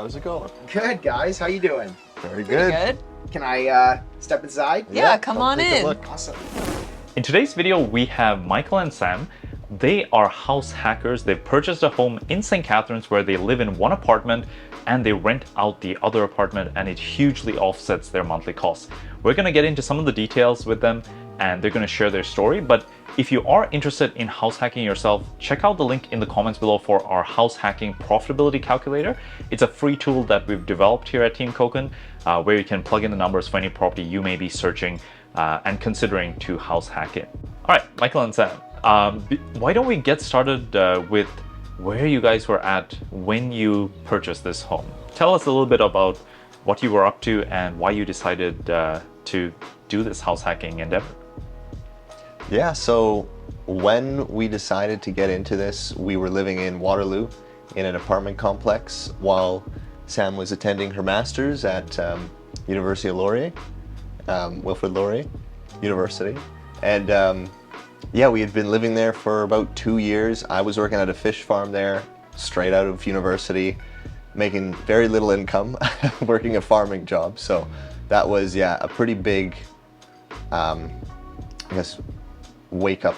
How's it going? Good, guys. How you doing? Very Pretty good. good. Can I step inside? Yeah, come on take a in. look. Awesome. In today's video, we have Michael and Sam. They are house hackers. They've purchased a home in St. Catharines where they live in one apartment and they rent out the other apartment, and it hugely offsets their monthly costs. We're going to get into some of the details with them and they're going to share their story. But if you are interested in house hacking yourself, check out the link in the comments below for our house hacking profitability calculator. It's a free tool that we've developed here at Team Koukun, where you can plug in the numbers for any property you may be searching and considering to house hack it. All right, Michael and Sam, why don't we get started with where you guys were at when you purchased this home? Tell us a little bit about what you were up to and why you decided to do this house hacking endeavor. Yeah, so when we decided to get into this, we were living in Waterloo in an apartment complex while Sam was attending her master's at University of Laurier, Wilfrid Laurier University. And yeah, we had been living there for about 2 years. I was working at a fish farm there, straight out of university, making very little income, working a farming job. So that was, yeah, a pretty big, I guess, wake up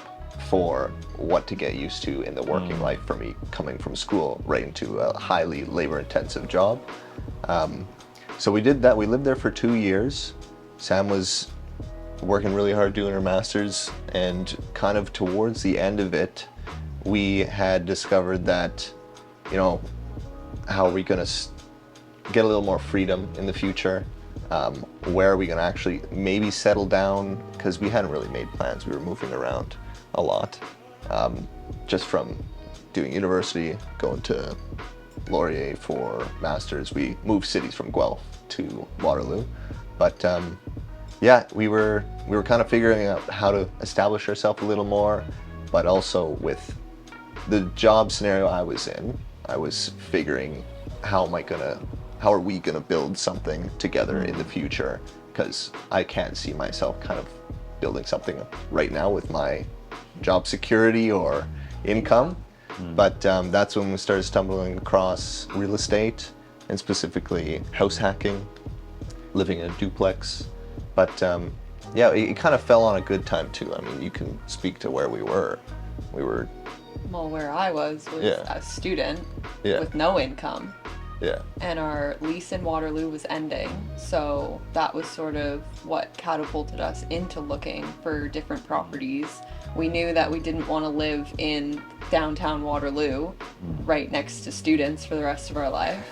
for what to get used to in the working life for me, coming from school right into a highly labor intensive job. So we did that. We lived there for 2 years. Sam was working really hard doing her master's, and kind of towards the end of it, we had discovered that, you know, how are we going to get a little more freedom in the future? Where are we going to actually maybe settle down? Because we hadn't really made plans. We were moving around a lot, just from doing university, going to Laurier for masters. We moved cities from Guelph to Waterloo, but yeah, we were kind of figuring out how to establish ourselves a little more, but also with the job scenario I was in, I was figuring how are we gonna build something together in the future? Because I can't see myself kind of building something right now with my job security or income. But that's when we started stumbling across real estate, and specifically house hacking, living in a duplex. But yeah, it kind of fell on a good time too. I mean, you can speak to where we were. Well, where I was Yeah. a student Yeah. with no income, Yeah. and our lease in Waterloo was ending. So that was sort of what catapulted us into looking for different properties. We knew that we didn't want to live in downtown Waterloo right next to students for the rest of our life.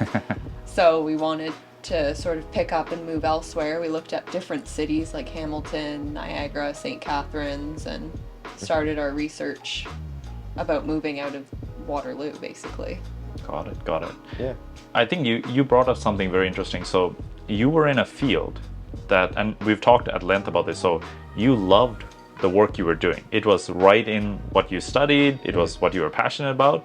So we wanted to sort of pick up and move elsewhere. We looked at different cities like Hamilton, Niagara, St. Catharines, and started our research about moving out of Waterloo, basically. Got it. Yeah. I think you brought up something very interesting. So you were in a field that, and we've talked at length about this, so you loved the work you were doing. It was right in what you studied, it was what you were passionate about,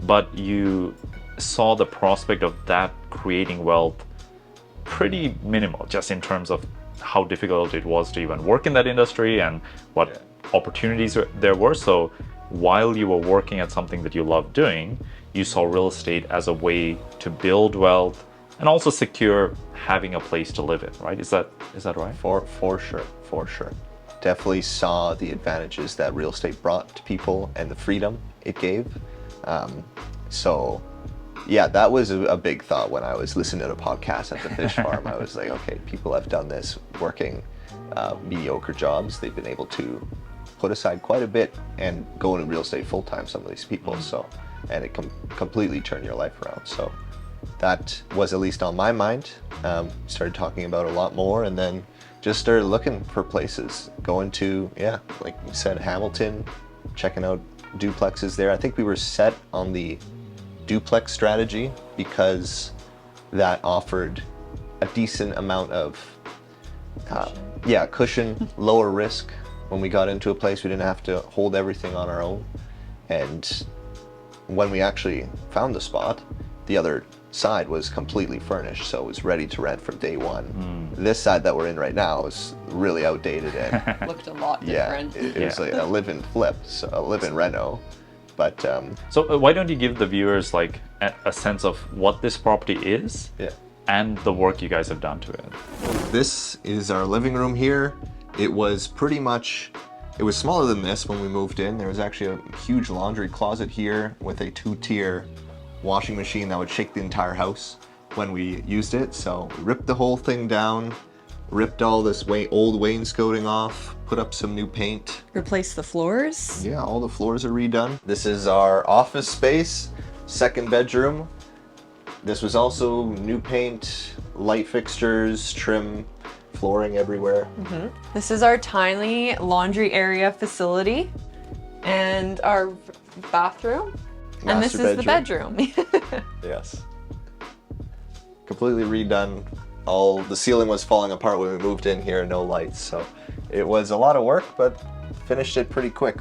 but you saw the prospect of that creating wealth pretty minimal, just in terms of how difficult it was to even work in that industry and what opportunities there were. So while you were working at something that you loved doing, you saw real estate as a way to build wealth and also secure having a place to live in, right? Is that right? For sure. Definitely saw the advantages that real estate brought to people and the freedom it gave. So yeah, that was a big thought when I was listening to a podcast at the fish farm. I was like, okay, people have done this working mediocre jobs. They've been able to put aside quite a bit and go into real estate full time, some of these people. So, and it can completely turn your life around. So that was at least on my mind. Started talking about it a lot more, and then just started looking for places, going to, yeah, like you said, Hamilton, checking out duplexes there. I think we were set on the duplex strategy because that offered a decent amount of cushion, lower risk. When we got into a place, we didn't have to hold everything on our own. And when we actually found the spot, the other side was completely furnished, so it was ready to rent from day one. This side that we're in right now is really outdated and Looked a lot yeah, different. it was like a live-in flip, so a live-in reno. But So why don't you give the viewers like a sense of what this property is yeah. and the work you guys have done to it? This is our living room here. It was pretty much, it was smaller than this when we moved in. There was actually a huge laundry closet here with a 2-tier washing machine that would shake the entire house when we used it. So we ripped the whole thing down, ripped all this old wainscoting off, put up some new paint. Replace the floors. Yeah, all the floors are redone. This is our office space, second bedroom. This was also new paint, light fixtures, trim, flooring everywhere. This is our tiny laundry area facility and our bathroom. And this Master is the bedroom. Yes. Completely redone. All the ceiling was falling apart when we moved in here, no lights. So it was a lot of work, but finished it pretty quick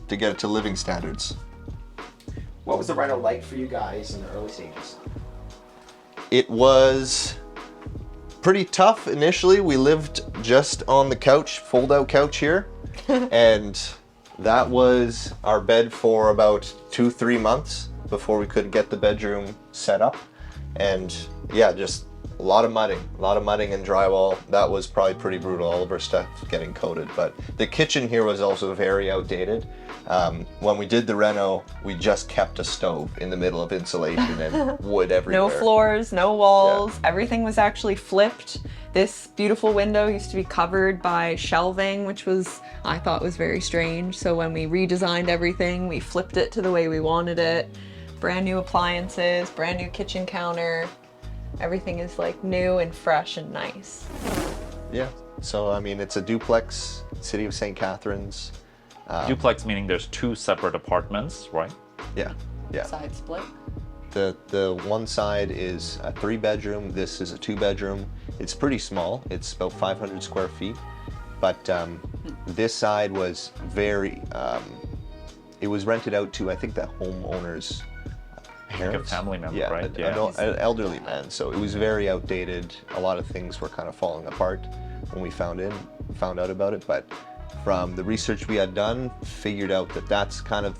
to get it to living standards. What was the reno like for you guys in the early stages? It was pretty tough initially. We lived just on the couch, fold-out couch here, and that was our bed for about 2-3 months before we could get the bedroom set up. And yeah, just a lot of mudding and drywall. That was probably pretty brutal, all of our stuff getting coated. But the kitchen here was also very outdated. When we did the reno, we just kept a stove in the middle of insulation and wood everywhere. No floors, no walls. Everything was actually flipped. This beautiful window used to be covered by shelving, which I thought was very strange. So when we redesigned everything, we flipped it to the way we wanted it. Brand new appliances, brand new kitchen counter. Everything is like new and fresh and nice. Yeah. So I mean, it's a duplex, city of St. Catharines. Duplex meaning there's 2 separate apartments, right? Yeah. Yeah. Side split. The one side is a 3-bedroom. This is a 2-bedroom. It's pretty small. It's about 500 square feet. But this side was very. It was rented out to, I think, the homeowner's parents. Like a family member, yeah, right? an elderly man. So it was very outdated. A lot of things were kind of falling apart when we found out about it. But from the research we had done, figured out that that's kind of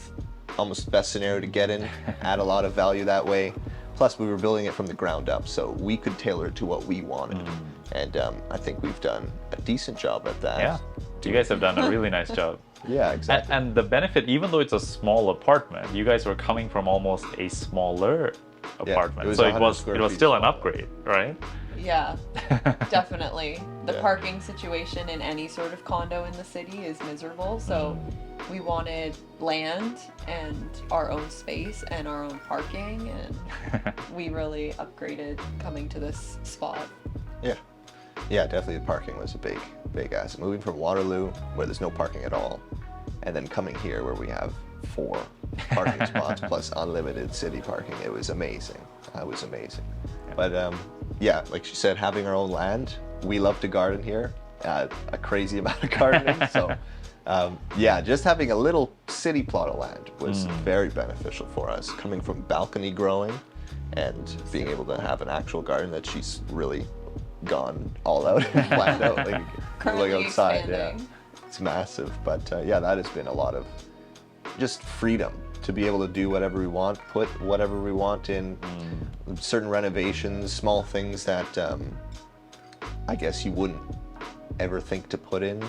almost the best scenario to get in, add a lot of value that way. Plus, we were building it from the ground up, so we could tailor it to what we wanted. And I think we've done a decent job at that. Yeah, you guys have done a really nice job. Yeah, exactly. And the benefit, even though it's a small apartment, you guys were coming from almost a smaller apartment. was So 100 it was square feet still an smaller. upgrade, right? Yeah, definitely. The Yeah. parking situation in any sort of condo in the city is miserable. So we wanted land and our own space and our own parking, and we really upgraded coming to this spot. Yeah. Yeah, definitely the parking was a big asset. Moving from Waterloo, where there's no parking at all, and then coming here where we have 4 parking spots plus unlimited city parking. It was amazing. It was amazing. But yeah, like she said, having our own land, we love to garden here, a crazy amount of gardening. So yeah, just having a little city plot of land was very beneficial for us. Coming from balcony growing and being able to have an actual garden that she's really gone all out and planned out. Like, you Currently look outside, expanding. yeah, it's massive. But yeah, that has been a lot of just freedom to be able to do whatever we want, put whatever we want in certain renovations, small things that I guess you wouldn't ever think to put in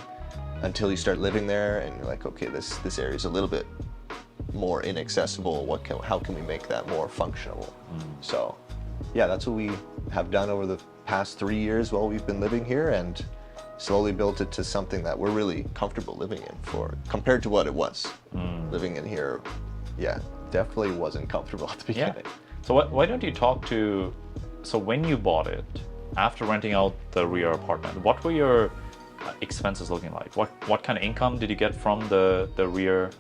until you start living there, and you're like, okay, this area is a little bit more inaccessible. How can we make that more functional? So yeah, that's what we have done over the past 3 years while we've been living here, and slowly built it to something that we're really comfortable living in compared to what it was. Living in here, yeah, definitely wasn't comfortable at the Yeah. beginning. So why don't you talk to, so when you bought it, after renting out the rear apartment, what were your expenses looking like? What kind of income did you get from the rear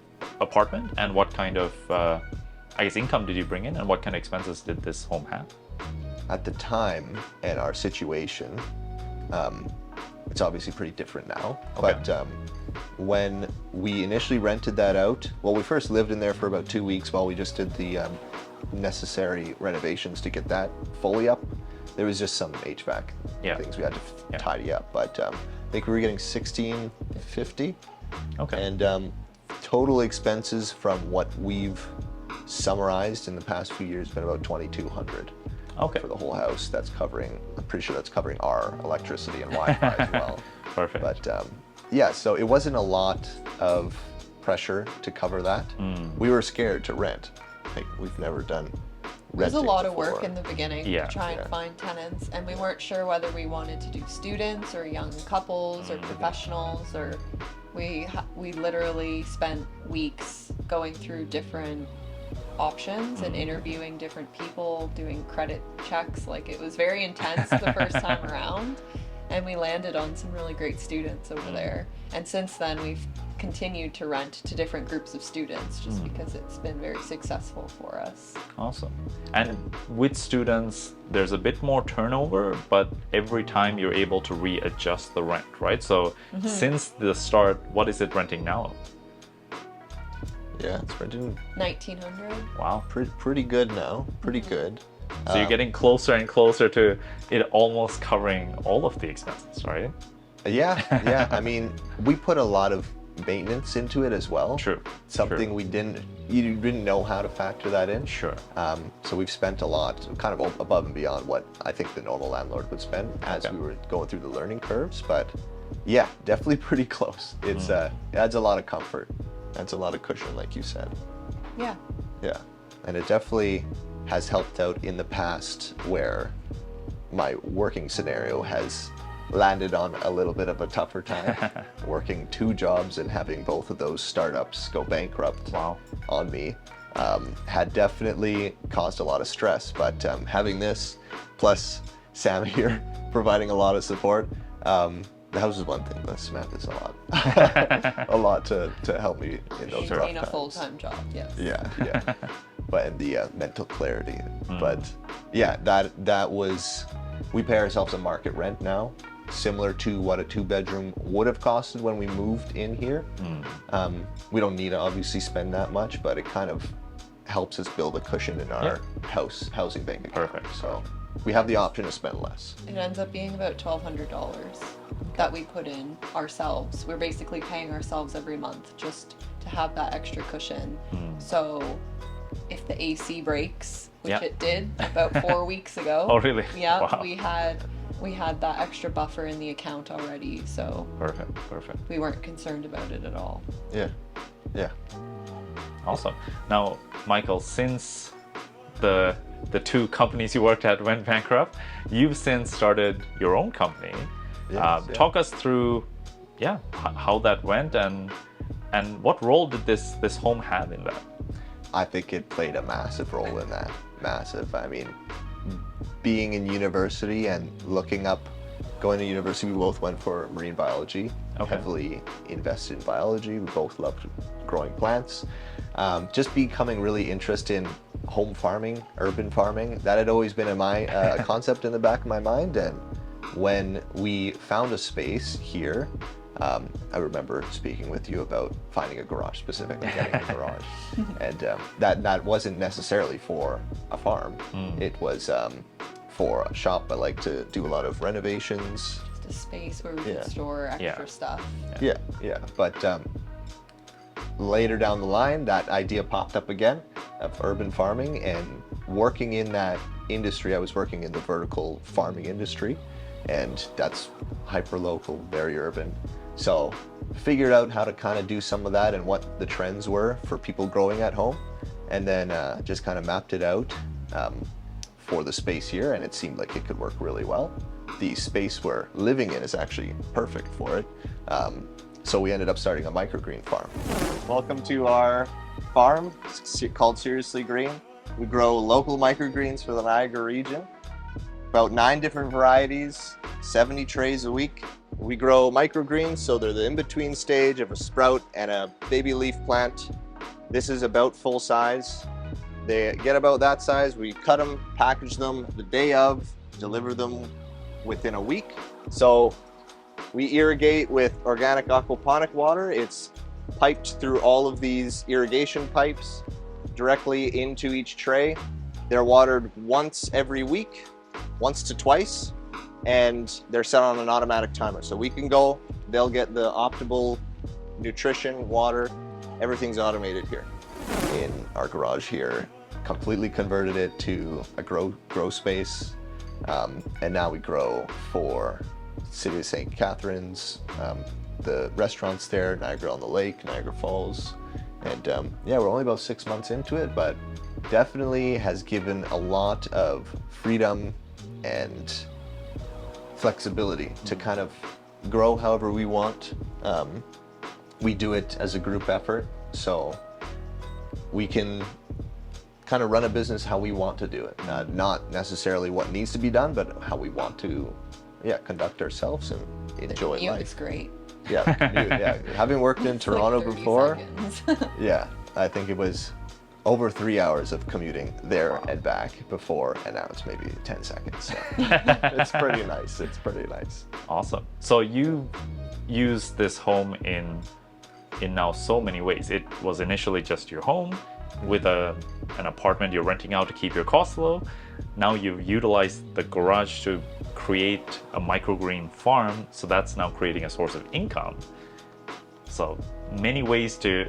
apartment, and what kind of I guess income did you bring in, and what kind of expenses did this home have? At the time and our situation, it's obviously pretty different now. Okay. But when we initially rented that out, well, we first lived in there for about 2 weeks while we just did the necessary renovations to get that fully up. There was just some HVAC things we had to tidy up, but I think we were getting $1,650. Okay. And total expenses from what we've summarized in the past few years been about 2,200 Okay. for the whole house. That's covering, I'm pretty sure that's covering our electricity and Wi-Fi as well. Perfect. But yeah, so it wasn't a lot of pressure to cover that. We were scared to rent. Like, we've never done It was a renting lot of before. work in the beginning Yeah. to try and Yeah. find tenants, and we weren't sure whether we wanted to do students or young couples or professionals, or we literally spent weeks going through different options and interviewing different people, doing credit checks. Like, it was very intense the first time around, and we landed on some really great students over there. And since then, we've continued to rent to different groups of students just because it's been very successful for us. Awesome. And with students, there's a bit more turnover, but every time you're able to readjust the rent, right? So since the start, what is it renting now? Yeah, it's renting 1900. Wow. pretty good now. Pretty good. So you're getting closer and closer to it almost covering all of the expenses, right? Yeah, yeah. I mean, we put a lot of maintenance into it as well. True. Something True. you didn't know how to factor that in. Sure. So we've spent a lot, kind of above and beyond what I think the normal landlord would spend as we were going through the learning curves. But yeah, definitely pretty close. It's it adds a lot of comfort, adds a lot of cushion, like you said. Yeah. Yeah, and it definitely has helped out in the past where my working scenario has landed on a little bit of a tougher time. Working 2 jobs and having both of those startups go bankrupt on me had definitely caused a lot of stress. But having this plus Sam here providing a lot of support, the house is one thing, but Samantha's a lot to help me in those rough Maintain a times. full-time job, yes. Yeah. But and the mental clarity. But yeah, that was, we pay ourselves a market rent now, similar to what a 2-bedroom would have costed when we moved in here. We don't need to obviously spend that much, but it kind of helps us build a cushion in our housing bank account. Perfect. So we have the option to spend less. It ends up being about $1,200 that we put in ourselves. We're basically paying ourselves every month just to have that extra cushion. So if the AC breaks, which it did about 4 weeks ago. Oh, really? Yeah, Wow. we had that extra buffer in the account already, so Perfect. we weren't concerned about it at all. Yeah. Awesome. Now, Michael, since the 2 companies you worked at went bankrupt, you've since started your own company. Talk us through, how that went and what role did this home have in that? I think it played a massive role in that. Massive. I mean, being in university and going to university, we both went for marine biology, heavily invested in biology. We both loved growing plants. Just becoming really interested in home farming, urban farming. That had always been a concept in the back of my mind. And when we found a space here, I remember speaking with you about finding a garage, specifically getting a garage. And that wasn't necessarily for a farm. It was for a shop. I like to do a lot of renovations. Just a space where we could store extra stuff. Yeah. But later down the line, that idea popped up again of urban farming, and working in that industry. I was working in the vertical farming industry, and that's hyper local, very urban. So figured out how to kind of do some of that and what the trends were for people growing at home, and then just kind of mapped it out for the space here, and it seemed like it could work really well. The space we're living in is actually perfect for it. So we ended up starting a microgreen farm. Welcome to our farm. It's called Seriously Green. We grow local microgreens for the Niagara region. About 9 different varieties, 70 trays a week. We grow microgreens, so they're the in-between stage of a sprout and a baby leaf plant. This is about full size. They get about that size. We cut them, package them the day of, deliver them within a week. So we irrigate with organic aquaponic water. It's piped through all of these irrigation pipes directly into each tray. They're watered once every week, once to twice, and they're set on an automatic timer. So we can go, they'll get the optimal nutrition, water, everything's automated here. in our garage here, completely converted it to a grow space, and now we grow for City of St. Catharines, the restaurants there, Niagara on the Lake, Niagara Falls, and yeah, we're only about 6 months into it, but definitely has given a lot of freedom and flexibility to kind of grow however we want. We do it as a group effort, so we can kind of run a business how we want to do it, not necessarily what needs to be done, but how we want to, conduct ourselves and enjoy The life. commute's great. Yeah, having worked in It's like Toronto 30 before, seconds. yeah, I think it was over 3 hours of commuting there and back before, and now it's maybe 10 seconds. So it's pretty nice. It's pretty nice. Awesome. So you use this home in now so many ways. It was initially just your home with an apartment you're renting out to keep your costs low. Now you've utilized the garage to create a microgreen farm, so that's now creating a source of income. So many ways to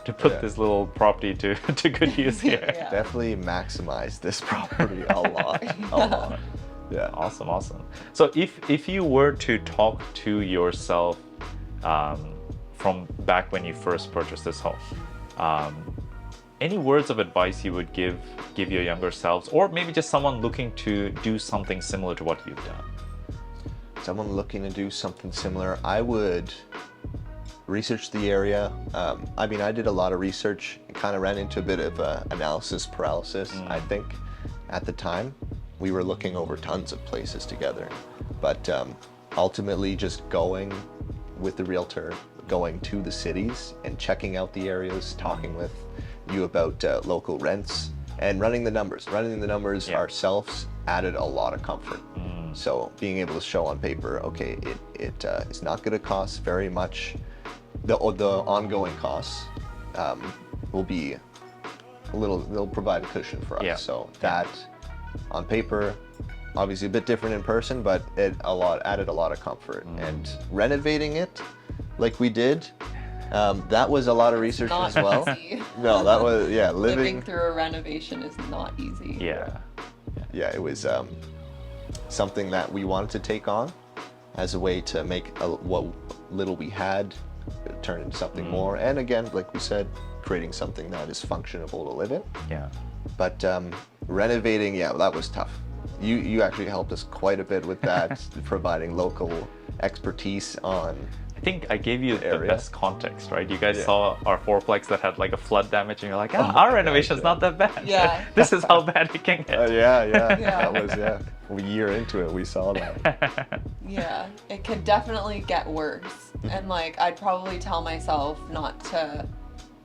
put this little property to good use here. Yeah. Definitely maximize this property a lot. A lot. Yeah. Awesome. So if you were to talk to yourself from back when you first purchased this home, any words of advice you would give your younger selves, or maybe just someone looking to do something similar to what you've done? Someone looking to do something similar, I would research the area. I mean, I did a lot of research and kind of ran into a bit of analysis paralysis. I think at the time we were looking over tons of places together, but ultimately just going with the realtor, going to the cities and checking out the areas, talking with you about local rents and running the numbers. Running the numbers ourselves added a lot of comfort. So being able to show on paper, okay, it is not going to cost very much. The ongoing costs will be a little, they'll provide a cushion for us. Yeah. So that on paper, obviously a bit different in person, but it added a lot of comfort. And renovating it like we did, that was a lot of research Not as well. easy. No, that was, Living through a renovation is not easy. Yeah. It was something that we wanted to take on as a way to make what little we had turn into something more. And again, like we said, creating something that is functional to live in. Yeah. But renovating, that was tough. You actually helped us quite a bit with that, providing local expertise on. I think I gave you the area. best context, right? You guys saw our fourplex that had like a flood damage, and you're like, our renovation's not that bad. Yeah. This is how bad it can get. Yeah. That was a year into it, we saw that. Yeah, it could definitely get worse. And like, I'd probably tell myself not to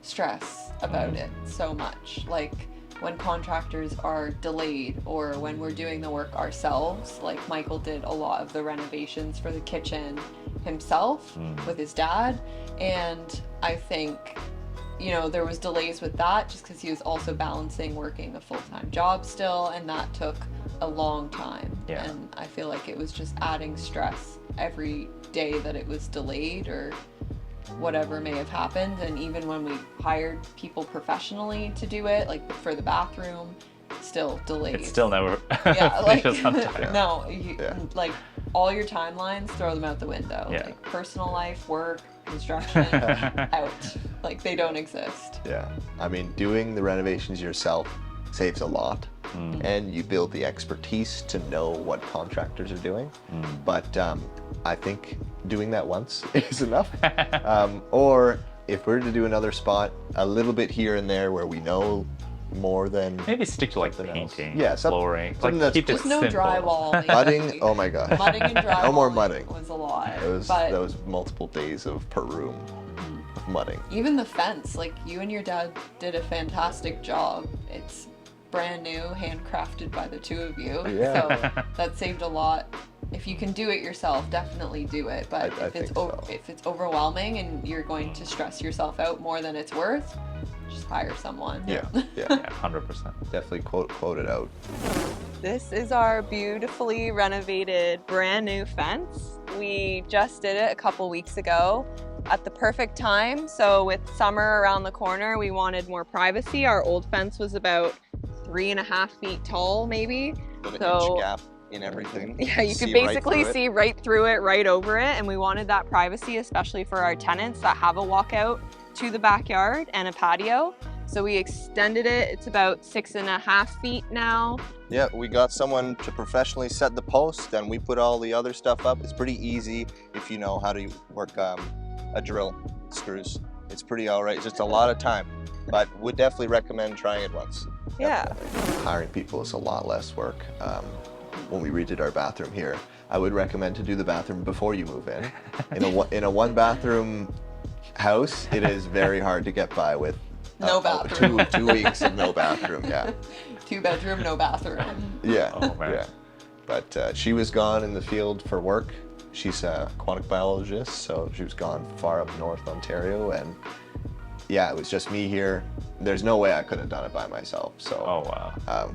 stress about it so much. Like, when contractors are delayed or when we're doing the work ourselves, like Michael did a lot of the renovations for the kitchen himself with his dad. And I think, there was delays with that just because he was also balancing working a full-time job still, and that took a long time. Yeah. And I feel like it was just adding stress every day that it was delayed or whatever may have happened. And even when we hired people professionally to do it, like for the bathroom, still delayed. It's still never like finishes on time. no, like all your timelines, throw them out the window. Yeah. Like personal life, work, construction, out. Like they don't exist. Yeah, I mean, doing the renovations yourself saves a lot, and you build the expertise to know what contractors are doing. But I think doing that once is enough. Or if we're to do another spot, a little bit here and there where we know more than Maybe stick to like something else. painting, Yeah, flooring. something Like that's keep it Just no simple. drywall. mudding. Oh my god, Mudding and drywall. No more mudding. Was a lot. that was multiple days per room of mudding. Even the fence, like you and your dad did a fantastic job. It's brand new, handcrafted by the two of you. Yeah. So that saved a lot. If you can do it yourself, definitely do it. But I if it's think so. if it's overwhelming and you're going to stress yourself out more than it's worth, just hire someone. Yeah, Yeah, 100%. definitely quote it out. This is our beautifully renovated brand new fence. We just did it a couple weeks ago. at the perfect time. So with summer around the corner, we wanted more privacy. Our old fence was about 3.5 feet tall, maybe. With an So inch gap in everything. yeah, you could See right basically through it. see right through it, right over it. And we wanted that privacy, especially for our tenants that have a walkout to the backyard and a patio. So we extended it. It's about 6.5 feet now. Yeah, we got someone to professionally set the post, and we put all the other stuff up. It's pretty easy if you know how to work a drill, screws. It's pretty all right. It's just a lot of time, but would definitely recommend trying it once. Yeah. Hiring people is a lot less work. When we redid our bathroom here, I would recommend to do the bathroom before you move in. In a one bathroom house, it is very hard to get by with No bathroom. 2 weeks of no bathroom. Yeah. 2-bedroom, no bathroom. Yeah. Oh, man. Yeah. But she was gone in the field for work. She's an aquatic biologist, so she was gone far up north Ontario, and yeah, it was just me here. There's no way I could have done it by myself. So Oh, wow.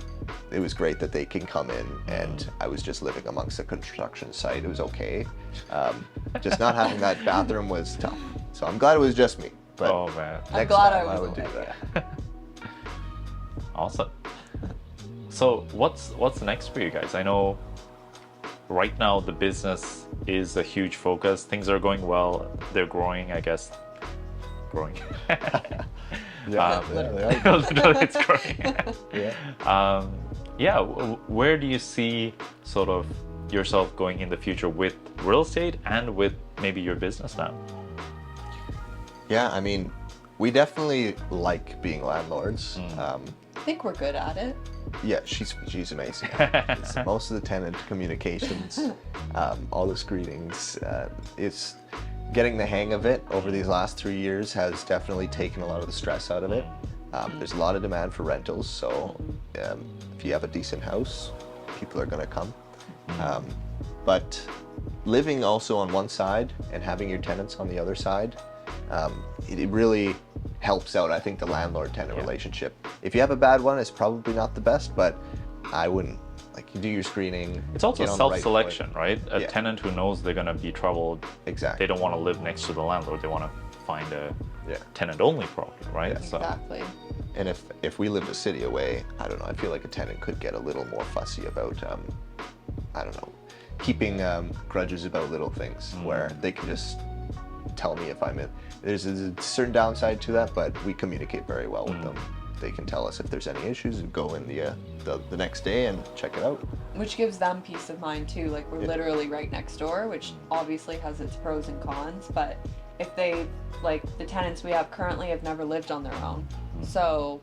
it was great that they can come in, and I was just living amongst a construction site. It was okay. Just not having that bathroom was tough. So I'm glad it was just me. But Oh, man. I'm next glad time I was would do away, that. Awesome. So what's next for you guys? I know right now the business is a huge focus. Things are going well. They're growing, I guess. Growing. Yeah, Literally. they are. Literally, it's growing. Yeah. Where do you see sort of yourself going in the future with real estate and with maybe your business now? Yeah, I mean, we definitely like being landlords. I think we're good at it. Yeah, she's amazing. It's most of the tenant communications, all the screenings. It's getting the hang of it over these last 3 years has definitely taken a lot of the stress out of it. There's a lot of demand for rentals, so if you have a decent house, people are going to come. But living also on one side and having your tenants on the other side, it really helps out, I think, the landlord-tenant relationship. If you have a bad one, it's probably not the best, but I wouldn't, like, you do your screening. It's also get on the right self-selection, foot. right? A Yeah. tenant who knows they're going to be troubled. Exactly. They don't want to live next to the landlord. They want to find a Yeah. tenant-only property, right? Yeah. So, Exactly. And if we lived a city away, I don't know, I feel like a tenant could get a little more fussy about, I don't know, keeping grudges about little things where they can just tell me if I'm in. There's a certain downside to that, but we communicate very well with them. They can tell us if there's any issues and go in the next day and check it out. Which gives them peace of mind too. Like, we're literally right next door, which obviously has its pros and cons, but if they, like, the tenants we have currently have never lived on their own. So,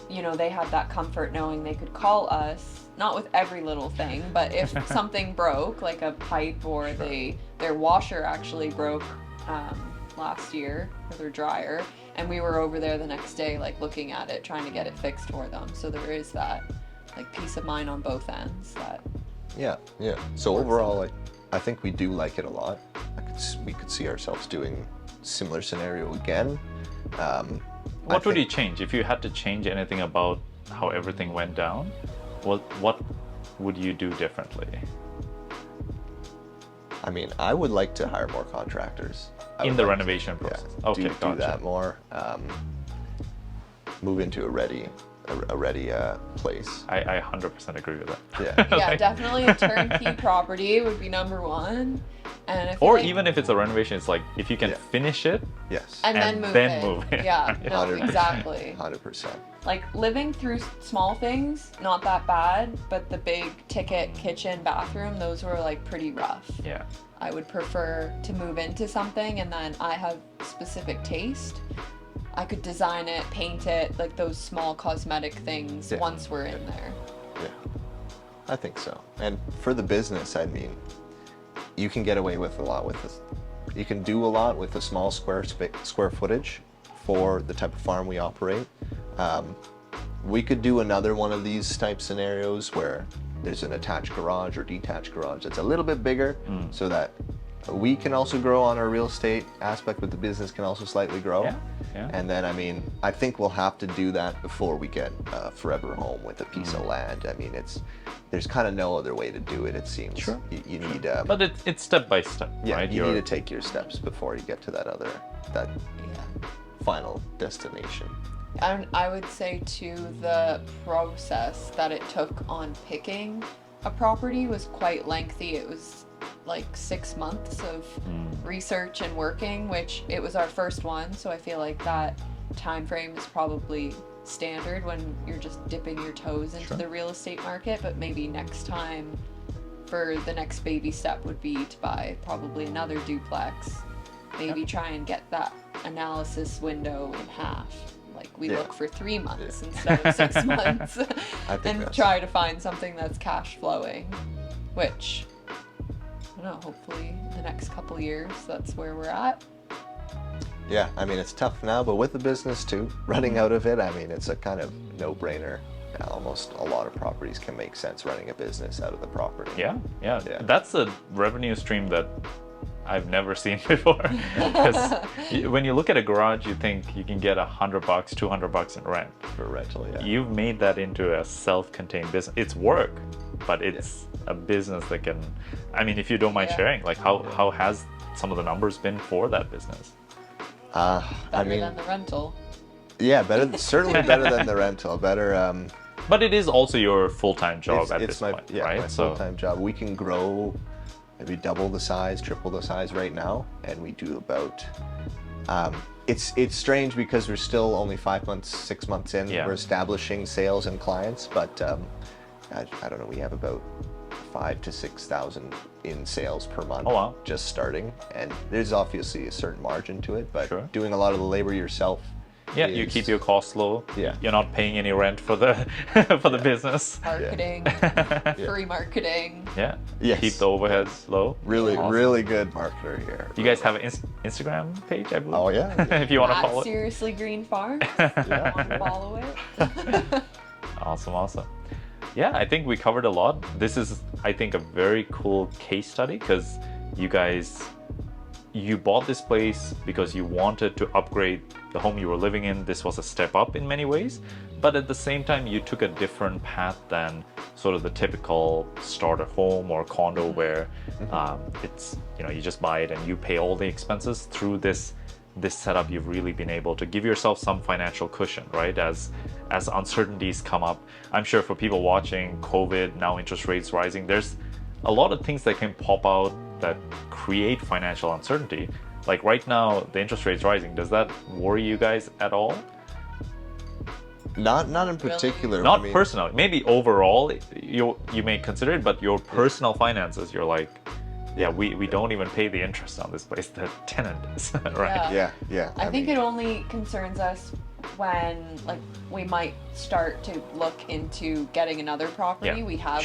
you know, they have that comfort knowing they could call us, not with every little thing, but if something broke, like a pipe or their washer actually broke last year, or their dryer, and we were over there the next day, like, looking at it, trying to get it fixed for them. So there is that, like, peace of mind on both ends. That Yeah. So overall, I think we do like it a lot. We could see ourselves doing similar scenario again. what would you change if you had to change anything about how everything went down? What would you do differently? I mean, I would like to hire more contractors. In the renovation process. Okay, do gotcha. that more. Move into a ready place. I 100% agree with that. Yeah. yeah, definitely a turnkey property would be number one. And I feel Or like, even if it's a renovation, it's like if you can Yeah. finish it, Yes. and then and move then in. move in. Yeah, no, 100%. exactly. 100%. Like, living through small things, not that bad, but the big ticket kitchen, bathroom, those were, like, pretty rough. yeah. I would prefer to move into something, and then I have specific taste. I could design it, paint it, like those small cosmetic things Yeah. once we're in there. Yeah. I think so. And for the business, I mean, you can get away with a lot with this. You can do a lot with a small square footage for the type of farm we operate. We could do another one of these type scenarios where there's an attached garage or detached garage that's a little bit bigger, so that we can also grow on our real estate aspect, but the business can also slightly grow. Yeah. Yeah. And then, I mean, I think we'll have to do that before we get a forever home with a piece of land. I mean, there's kind of no other way to do it, it seems. Sure. You need... But it's step by step, yeah, right? you need to take your steps before you get to that final destination. And I would say too, the process that it took on picking a property was quite lengthy. It was like 6 months of research and working, which it was our first one, so I feel like that time frame is probably standard when you're just dipping your toes into the real estate market. But maybe next time, for the next baby step would be to buy probably another duplex, maybe try and get that analysis window in half. Like we look for 3 months instead of 6 months, and try to find something that's cash flowing, which, I don't know, hopefully in the next couple years that's where we're at. Yeah, I mean, it's tough now, but with the business too, running out of it, I mean, it's a kind of no-brainer. Almost a lot of properties can make sense running a business out of the property. Yeah. That's a revenue stream that I've never seen before. Because when you look at a garage, you think you can get $100, $200 in rent. For rental, yeah. You've made that into a self-contained business. It's work, but it's a business that can, I mean, if you don't mind sharing, like how has some of the numbers been for that business? Better than the rental. Yeah, certainly better than the rental. Better. But it is also your full-time job at this point, right? My full-time job. We can grow maybe double the size, triple the size right now, and we do about. It's strange because we're still only 5 months, 6 months in. Yeah. We're establishing sales and clients, but I don't know. We have about 5,000 to 6,000 in sales per month. Oh, wow. Just starting, and there's obviously a certain margin to it, but Sure. doing a lot of the labor yourself. Yeah, you keep your costs low. Yeah. You're not paying any rent for the for the business. Marketing, free marketing. Yeah. Yes. Keep the overheads low. Really, Awesome. really good marketer here. You guys have an Instagram page, I believe. Oh yeah. If you want to At follow it. Seriously Green Farm. Yeah. Want to follow it. Awesome. Yeah, I think we covered a lot. This is, I think, a very cool case study because you bought this place because you wanted to upgrade the home you were living in. This was a step up in many ways, but at the same time, you took a different path than sort of the typical starter home or condo where it's, you just buy it and you pay all the expenses. Through this setup, you've really been able to give yourself some financial cushion, right? As uncertainties come up. I'm sure for people watching, COVID, now interest rates rising, there's a lot of things that can pop out that create financial uncertainty. Like right now, the interest rate's rising. Does that worry you guys at all? Not in particular. Not I mean, personally. Maybe overall, you may consider it, but your personal finances, you're like, yeah, we don't even pay the interest on this place. The tenant is, right? Yeah. I think it only concerns us when we might start to look into getting another property. We have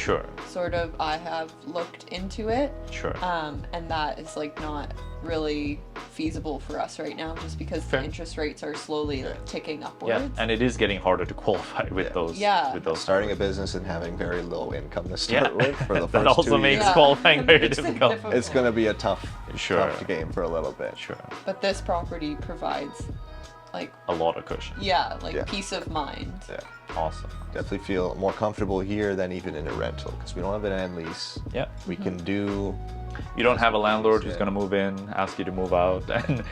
I have looked into it. Sure. And that is not really feasible for us right now, just because the interest rates are slowly ticking upwards. Yeah, and it is getting harder to qualify with those. Yeah. With those starting a business and having very low income to start with for the first that also 2 makes years. qualifying very difficult. It's going to be a tough game for a little bit. Sure. But this property provides a lot of cushion. Peace of mind. Yeah. Awesome. Definitely feel more comfortable here than even in a rental because we don't have an end lease. Yeah. We can do. You don't have a landlord who's going to move in, ask you to move out, and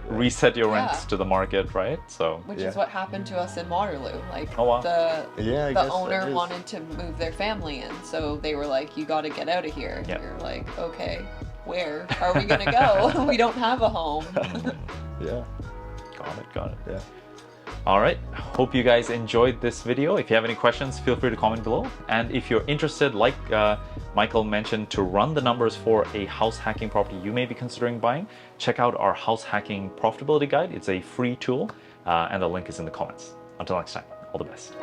reset your rents to the market, right? So. Which is what happened to us in Waterloo. The owner wanted to move their family in, so they were like, "You got to get out of here." Yep. You're like, "Okay, where are we gonna go? We don't have a home." Yeah. Got it. Yeah. All right. Hope you guys enjoyed this video. If you have any questions, feel free to comment below. And if you're interested, like Michael mentioned, to run the numbers for a house hacking property you may be considering buying, check out our house hacking profitability guide. It's a free tool, and the link is in the comments. Until next time, all the best.